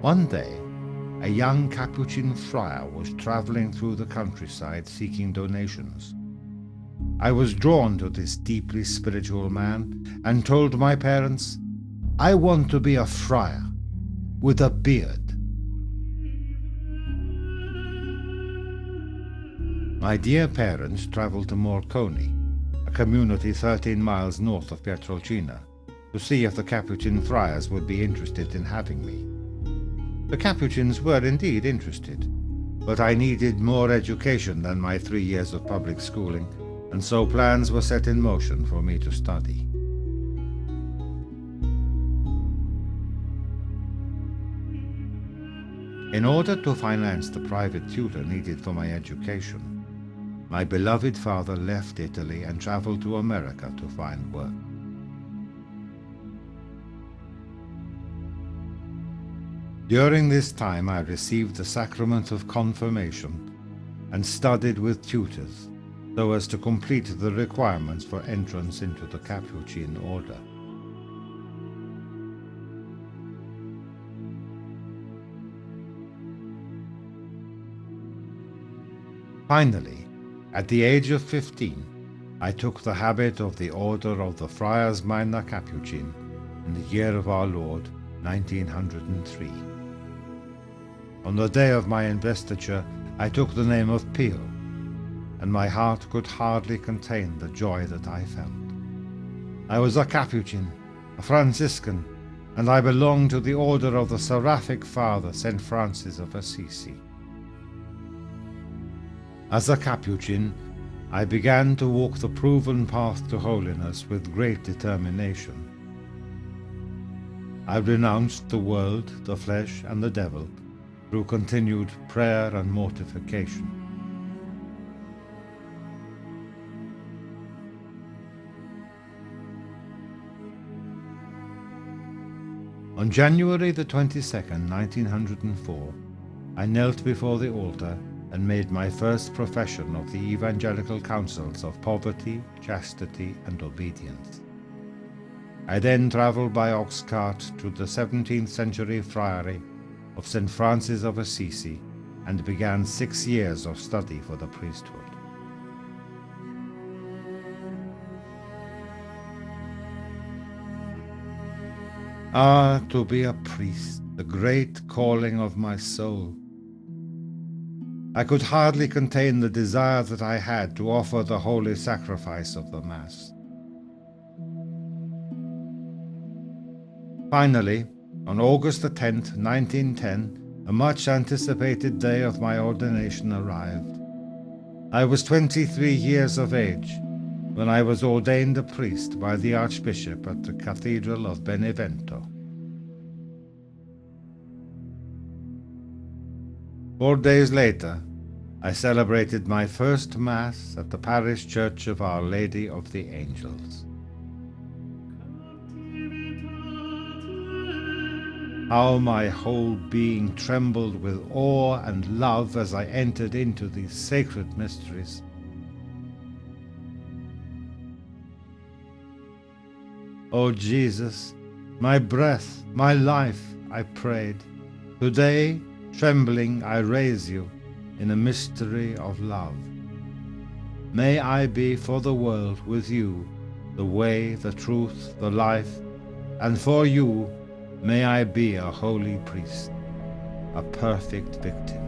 One day, a young Capuchin friar was traveling through the countryside seeking donations. I was drawn to this deeply spiritual man and told my parents, "I want to be a friar with a beard." My dear parents traveled to Morconi, a community 13 miles north of Pietrelcina, to see if the Capuchin friars would be interested in having me. The Capuchins were indeed interested, but I needed more education than my 3 years of public schooling, and so plans were set in motion for me to study. In order to finance the private tutor needed for my education, my beloved father left Italy and traveled to America to find work. During this time I received the sacrament of confirmation and studied with tutors so as to complete the requirements for entrance into the Capuchin order. Finally, at the age of 15, I took the habit of the Order of the Friars Minor Capuchin in the year of our Lord, 1903. On the day of my investiture, I took the name of Pio, and my heart could hardly contain the joy that I felt. I was a Capuchin, a Franciscan, and I belonged to the order of the Seraphic Father, Saint Francis of Assisi. As a Capuchin, I began to walk the proven path to holiness with great determination. I renounced the world, the flesh, and the devil through continued prayer and mortification. On January the 22nd, 1904, I knelt before the altar and made my first profession of the evangelical counsels of poverty, chastity, and obedience. I then traveled by ox cart to the 17th century friary of St. Francis of Assisi and began 6 years of study for the priesthood. Ah, to be a priest, the great calling of my soul! I could hardly contain the desire that I had to offer the holy sacrifice of the Mass. Finally, on August the 10th, 1910, a much anticipated day of my ordination arrived. I was 23 years of age when I was ordained a priest by the Archbishop at the Cathedral of Benevento. 4 days later, I celebrated my first Mass at the parish church of Our Lady of the Angels. How my whole being trembled with awe and love as I entered into these sacred mysteries. O Jesus, my breath, my life, I prayed. Today, trembling, I raise you in a mystery of love. May I be for the world with you, the way, the truth, the life, and for you, may I be a holy priest, a perfect victim.